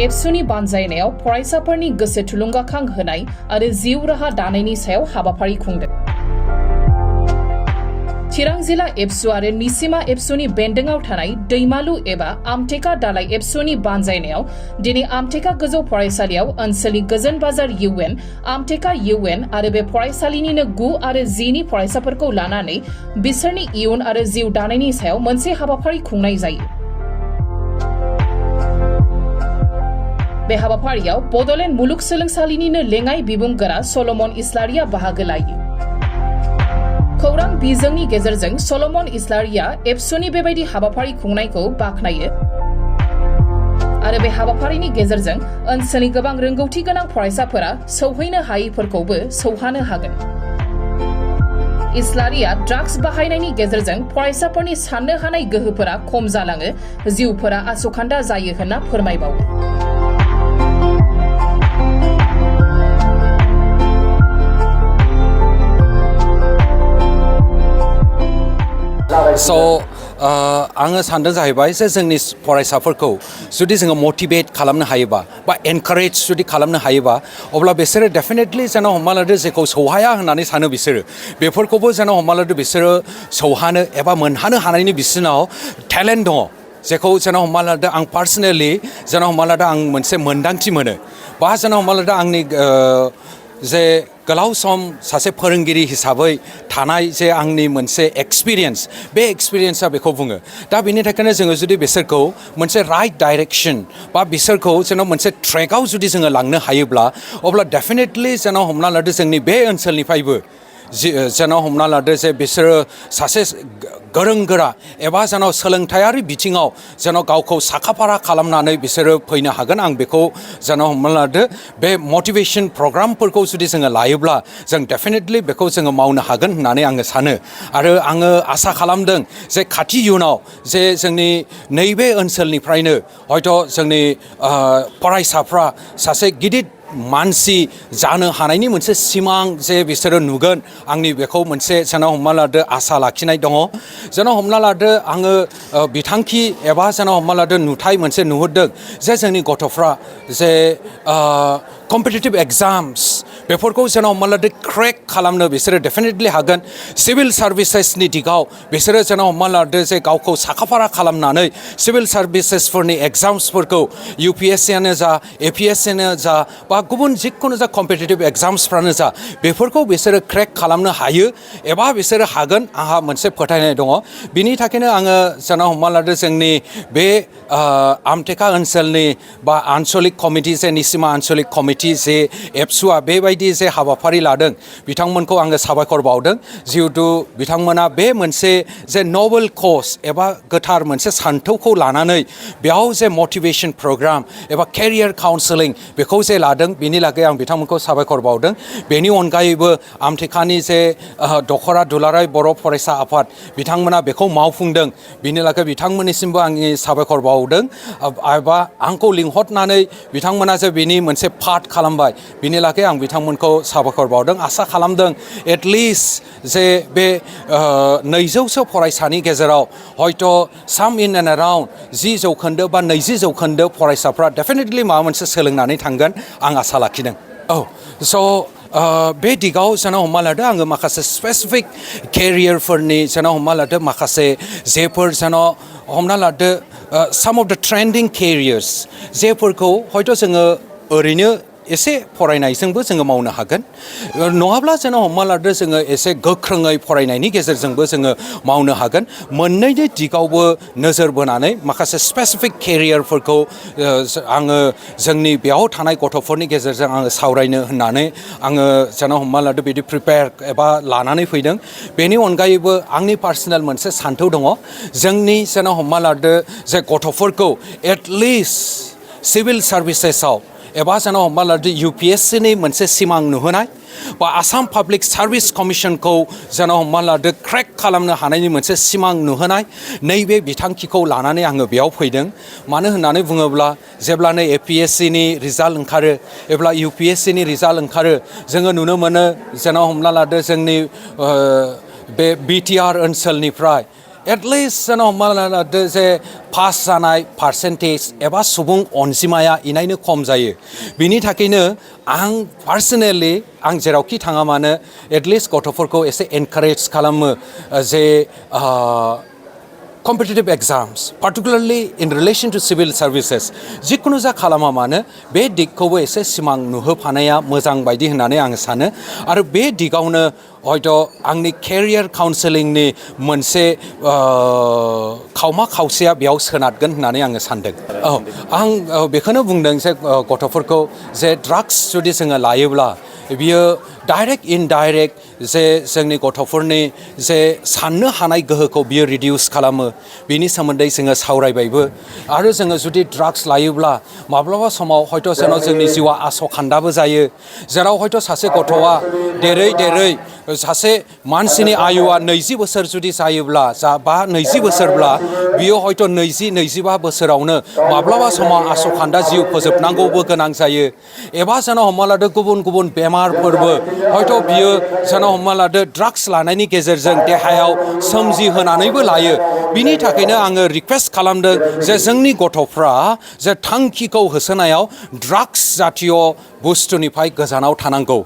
एबसुनि बानजायनायाव फरायसाफोरनि गोसो थुलुंगाखां होनाय आरो जिउ राहा दानायनि सायाव हाबाफारि खुंदों। चिरां जिल्ला एबसु आरो निसिमा एबसुनि बेन्दोंआव थानाय दैमालु एबा आमटेका दालाय एबसुनि बानजायनायाव दिनै आमटेका गोजौ फरायसालियाव ओनसोलनि गोजोन बाजार इउएन, आमटेका इउएन आरो बे फरायसालिनिनो 9 आरो 10 नि फरायसाफोरखौ लानानै बिसोरनि इयुन आरो जिउ दानायनि सायाव मोनसे हाबाफारि खुंनाय जायो। बे हाबाफारियाव बड'लेण्ड मुलुगसोलोंसालिनिनो लेङाइ बिबुंगोरा सल'मन इस्लारिया बाहागो लायो। खौरां बिजोंनि गेजेरजों सल'मन इस्लारिया एबसुनि बेबायदि हाबाफारि खुंनायखौ बाख्नायो आरो बे हाबाफारिनि गेजेरजों ओनसोलनि गोबां रोंगौथि गोनां फरायसाफोरा सौहैनो हायैफोरखौबो सौहानो हागोन। इस्लारिया ड्राग्स बाहायनायनि गेजेरजों फरायसाफोरनि साननो हानाय गोहोफोरा खम जालाङो, जिउफोरा आसुखान्दा जायो होनना फोरमायबावो। आङो सानदों जाहैबाय जे जोंनि फरायसाफोरखौ जुदि जोङो मटिभेट खालामनो हायोबा बा एनकारेज जुदि खालामनो हायोबा अब्ला बिसोरो डेफिनेटलि जेन' हमना लादो जेखौ सौहाया होननानै सानो बिसोरो बेफोरखौबो जेन' हमना लादो बिसोरो सौहानो एबा मोनहानो हानायनि बिसोरनाव टेलेन्ट दङ। जेखौ जेन' हमना लादो आं पार्सनेलि जेन' हमना लादो आं मोनसे मोन्दांथि मोनो बा जेन' हमना लादो आंनि जे गोलाव सम सासे फोरोंगिरि हिसाबै थानाय जे आंनि मोनसे एक्सपिरियेन्स बे एक्सपिरियेन्सआ बेखौ बुङो। दा बेनि थाखायनो जोङो जुदि बिसोरखौ मोनसे राइट डाइरेक्सन बा बिसोरखौ जेन' मोनसे ट्रेकआव जुदि जोङो लांनो हायोब्ला अब्ला डेफिनेटलि जेन' हमना लादो जोंनि बे ओनसोलनिफ्रायबो जेन' हमना लादो जे बिसोरो सासे गोरों गोरा एबा जेन' सोलोंथायारि बिथिङाव जेन' गावखौ साखाफारा खालामनानै बिसोरो फैनो हागोन। आं बेखौ जेन' हमना लादो बे मटिभेसन प्रग्रामफोरखौ जुदि जोङो लायोब्ला जों डेफिनेटलि बेखौ जोङो मावनो हागोन होननानै आङो सानो आरो आङो आसा खालामदों जे खाथि इयुनाव जे जोंनि नैबे ओनसोलनिफ्रायनो हयथ' जोंनि फरायसाफ्रा सासे गिदिर मानसि जानो हानायनि मोनसे सिमां जे बिसोरो नुगोन। आंनि बेखौ मोनसे जेन' हमना लादो आसा लाखिनाय दङ। जेन' हमना लादो आङो बिथांखि एबा जेन' हमना लादो नुथाय मोनसे नुहुरदों जे जोंनि गथ'फ्रा जे कम्पिटिटिभ एग्जाम्स बेफोरखौ जेन' हमना लादो क्रेक खालामनो बिसोरो डेफिनेटलि हागोन। सिभिल सार्भिसेसनि दिगाव बिसोरो जेन' हमना लादो जे गावखौ साखाफारा खालामनानै सिभिल सार्भिसेसफोरनि एग्जाम्सफोरखौ UPSCयानो जा APSCयानो जा बा गुबुन जिखुनु जा कम्पिटिटिभ एग्जाम्सफ्रानो जा बेफोरखौ बिसोरो क्रेक खालामनो हायो एबा बिसोरो हागोन आंहा मोनसे फोथायनाय दङ। बिनि थाखायनो आङो जेन' हमना लादो जोंनि बे आमटेका ओनसोलनि बा आन्चलिक कमिटि जे निसिमा आन्चलिक कमिटि जे एबसुआ बेबायदि जे हाबाफारि लादों बिथांमोनखौ आङो साबायखर बावदों। जिहेथु बिथांमोना बे मोनसे जे नबेल कज एबा गोथार मोनसे सान्थौखौ लानानै बेयाव जे मटिभेसन प्रग्राम एबा केरियार काउन्सेलिं बेखौ जे लादों बिनि लागै आं बिथांमोनखौ साबायखर बावदों। बेनि अनगायैबो आमटेकानि जे दखरा दुलाराय बर' फरायसा आफाद बिथांमोना बेखौ मावफुंदों बिनि लागै बिथांमोननिसिमबो आंनि साबायखर बावदों। एबा आंखौ लिंहरनानै बिथांमोना जे बिनि मोनसे पार्ट खालामबाय बिनि लागै आं बिथांमोनखौ साबायखर बावदों। आसा खालामदों एटलिस्ट जे बे 200सो फरायसानि गेजेराव हयथ' साम इन एन्ड एराउन्ड 10 जौखोन्दो बा 20 जौखोन्दो फरायसाफ्रा डेफिनेटलि माबा मोनसे सोलोंनानै थांगोन आं आसा लाखिदों। बे दिगाव जेन' हमना लादो आङो माखासे स्पेसिफिक केरियारफोरनि जेन' हमना लादो माखासे जेफोर जेन' हमना लादो साम अफ द ट्रेन्डिं केरियार्स जेफोरखौ हयथ' जोङो ओरैनो एसे फरायनायजोंबो जोङो मावनो हागोन नङाब्ला जेन' हमना लादो जोङो एसे गोख्रोङै फरायनायनि गेजेरजोंबो जोङो मावनो हागोन। मोननैनि दिगावबो नोजोर बोनानै माखासे स्पेसिफिक केरियारफोरखौ आङो जोंनि बेयाव थानाय गथ'फोरनि गेजेरजों आङो सावरायनो होननानै आङो जेन' हमना लादो बिदि प्रिपेयार एबा लानानै फैदों। बेनि अनगायैबो आंनि पार्सनेल मोनसे सान्थौ दङ जोंनि जेन' हमना लादो जे गथ'फोरखौ एटलिस्ट सिभिल सार्भिसेसाव एबा जेन' हमना लादो UPSCनि मोनसे सिमां नुहोनाय बा आसाम पाब्लिक सार्भिस कमिसनखौ जेन' हमना लादो क्रेक खालामनो हानायनि मोनसे सिमां नुहोनाय नैबे बिथांखिखौ लानानै आङो बेयाव फैदों। मानो होननानै बुङोब्ला जेब्लानो APSCनि रिजाल्ट ओंखारो एब्ला UPSCनि रिजाल्ट ओंखारो जोङो नुनो मोनो जेन' हमना लादो जोंनि बे BTR ओनसोलनिफ्राय एटलिस्ट जेन' हमना लादो जे पास जानाय पार्सेन्टेज एबा सुबुं अनजिमाया इनायनो खम जायो बिनि थाखायनो आं पार्सनेलि आं जेरावखि थाङा मानो एटलिस्ट गथ'फोरखौ एसे एनकारेज खालामो जे competitive exams, particularly in relation to civil services, जिखुनु जा खालामा मानो बे दिगखौबो एसे सिमां नुहोफानाया मोजां बायदि होननानै आं सानो आरो बे दिगावनो हयथ' आंनि केरियार काउन्सेलिंनि मोनसे खावमा खावसेया बेयाव सोनारगोन होननानै आङो सानदों आं बेखौनो बुंदों जे गथ'फोरखौ जे ड्राग्स जुदि जोङो लायोब्ला बियो डाइरेक्ट इनडाइरेक्ट जे जोंनि गथ'फोरनि जे साननो हानाय गोहोखौ बियो रिडिउस खालामो बिनि सोमोन्दै जोङो सावरायबायबो आरो जोङो जुदि ड्राग्स लायोब्ला माब्लाबा समाव हयथ' जेन' जोंनि जिउआ आसखान्दाबो जायो जेराव हयथ' सासे गथ'आ देरै देरै सासे मानसिनि आयुआ 20 बोसोर जुदि जायोब्ला बा 20 बोसोरब्ला बियो हयथ' 20-25 बोसोरावनो माब्लाबा समाव आसखान्दा जिउ फोजोबनांगौबो गोनां जायो एबा जेन' हमना लादो गुबुन गुबुन बेमारफोरबो हयथ' बियो जेन' हमना लादो ड्राग्स लानायनि गेजेरजों देहायाव सोमजिहोनानैबो लायो बिनि थाखायनो आङो रिक्वेस्ट खालामदों जे जोंनि गथ'फ्रा जे थांखिखौ होसोनायाव ड्राग्स जातीय बुस्थुनिफ्राय गोजानाव थानांगौ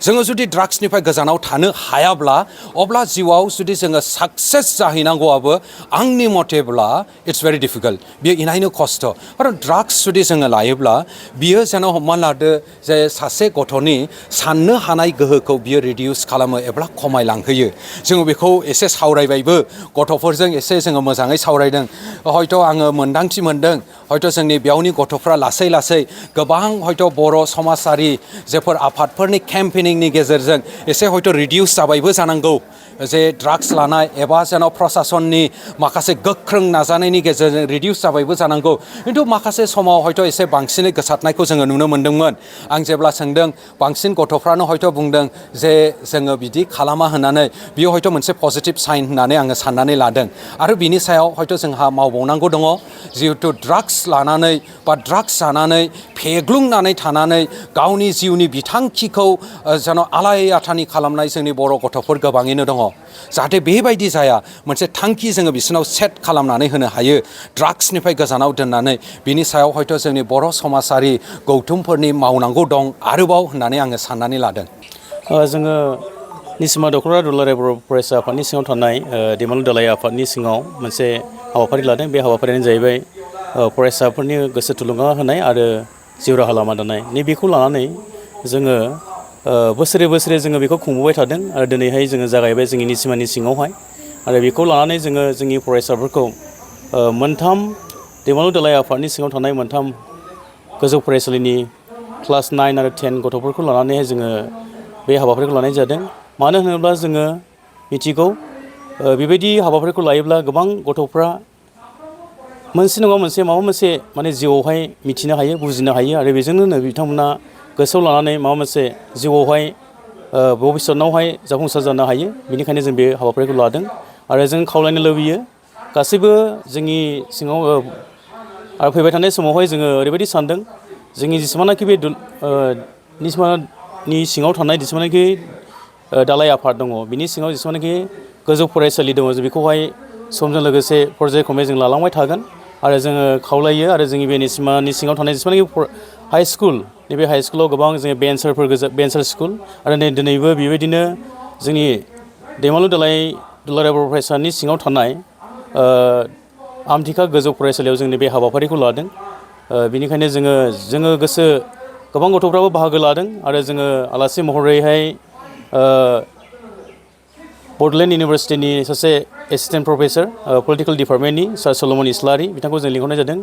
जोङो जुदि ड्राग्सनिफ्राय गोजानाव थानो हायाब्ला अब्ला जिउआव जुदि जोङो साक्सेस जाहैनांगौआबो आंनि मथेब्ला इट्स भेरि डिफिकाल्ट बियो इनायनो खस्थ' आरो ड्राग्स जुदि जोङो लायोब्ला बियो जेन' हमना लादो जे सासे गथ'नि साननो हानाय गोहोखौ बियो रिडिउस खालामो एबा खमायलांहोयो जोङो बेखौ एसे सावरायबायबो गथ'फोरजों एसे जोङो मोजाङै सावरायदों हयथ' आङो मोन्दांथि मोनदों हयथ' जोंनि बेयावनि गथ'फ्रा लासै लासै गोबां हयथ' बर' समाजारि जेफोर आफादफोरनि केम्पेनिंनि गेजेरजों एसे हयथ' रिडिउस जाबायबो जानांगौ जे ड्राग्स लानाय एबा जेन' प्रशासननि माखासे गोख्रों नाजानायनि गेजेरजों रिडिउस जाबायबो जानांगौ खिन्थु माखासे समाव हयथ' एसे बांसिनै गोसारनायखौ जोङो नुनो मोन्दोंमोन आं जेब्ला सोंदों बांसिन गथ'फ्रानो हयथ' बुंदों जे जोङो बिदि खालामा होननानै बियो हयथ' मोनसे पजिटिभ साइन होननानै आङो साननानै लादों आरो बिनि सायाव हयथ' जोंहा मावबावनांगौ दङ जिहेथु ड्राग्स लानानै बा ड्राग्स जानानै फेग्लुंनानै थानानै गावनि जिउनि बिथांखिखौ जेन' आलाय आथानि खालामनाय जोंनि बर' गथ'फोर गोबाङैनो दङ जाहाथे बेबायदि जाया मोनसे थांखि जोङो बिसोरनाव सेट खालामनानै होनो हायो ड्राग्सनिफ्राय गोजानाव दोननानै बिनि सायाव हयथ' जोंनि बर' समाजारि गौथुमफोरनि मावनांगौ दं आरोबाव होननानै आङो साननानै लादों जोङो निसिमा दख'रा दुलाराय बर' फरायसा आफादनि सिङाव थानाय दैमालु दालाय आफादनि सिङाव मोनसे हाबाफारि लादों बे हाबाफारियानो जाहैबाय फरायसाफोरनि गोसो थुलुंगा होनाय आरो जिउ राहा लामा दानाय नैबेखौ लानानै जोङो बोसोरे बोसोरे जोङो बेखौ खुंबोबाय थादों आरो दिनैहाय जोङो जागायबाय जोंनि निसिमानि सिङावहाय आरो बेखौ लानानै जोङो जोंनि फरायसाफोरखौ मोनथाम दैमालु दालाय आफादनि सिङाव थानाय मोनथाम गोजौ फरायसालिनि क्लास 9 आरो 10 गथ'फोरखौ लानानैहाय जोङो बे हाबाफारिखौ लानाय जादों मानो होनोब्ला जोङो मिथिगौ बेबायदि हाबाफारिखौ लायोब्ला गोबां गथ'फ्रा मोनसे नङा मोनसे माबा मोनसे माने जिउआवहाय मिथिनो हायो बुजिनो हायो आरो बेजोंनो बिथांमोना गोसोआव लानानै माबा मोनसे जिउआवहाय भबिष्यतनावहाय जाफुंसार जानो हायो बेनिखायनो जों बे हाबाफारिखौ लादों आरो जों खावलायनो लुबैयो गासैबो जोंनि सिङाव आरो फैबाय थानाय समावहाय जोङो ओरैबायदि सानदों जोंनि जेसेबांनाखि बे निसिमानि सिङाव थानाय जेसेबांनाखि दालाय आफाद दङ बिनि सिङाव जेसेबांनाखि गोजौ फरायसालि दङ जों बेखौहाय समजों लोगोसे पर्यायक्रमै जों लालांबाय थागोन आरो जोङो खावलायो आरो जोंनि बे निसिमानि सिङाव थानाय जेसेबांनाखि हाइ स्कुल नैबे हाइ स्कुलाव गोबां जोङो बेन्सार स्कुल आरो दिनैबो बेबायदिनो जोंनि दैमालु दुलाराय बर' फरायसानि सिङाव थानाय आमथिखा गोजौ फरायसालियाव जोंनि बे हाबाफारिखौ लादों बेनिखायनो जोङो गोबां गथ'फ्राबो बाहागो लादों आरो जोङो आलासि महरैहाय बड'लेण्ड इउनिभारसिटिनि सासे एसिस्टेन्ट प्रफेसर पलिटिकेल डिपार्टमेन्टनि सार सल'मन इस्लारि बिथांखौ जों लिंहरनाय जादों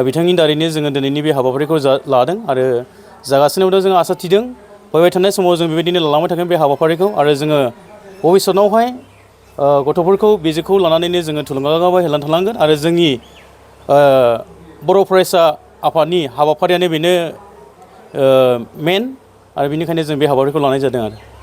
बिथांनि दारैनो जोङो दिनैनि बे हाबाफारिखौ लादों आरो जागासिनो दं जों आसा थिदों फैबाय थानाय समाव जों बेबायदिनो लालांबाय थागोन बे हाबाफारिखौ आरो जोङो भबिष्यतनावहाय गथ'फोरखौ बेखौ लानानैनो जोङो थुलुंगाबाय थालांगोन आरो जोंनि बर' फरायसा आफादनि हाबाफारियानो बेनो मेन आरो बेनिखायनो जों बे हाबाफारिखौ लानाय जादों आरो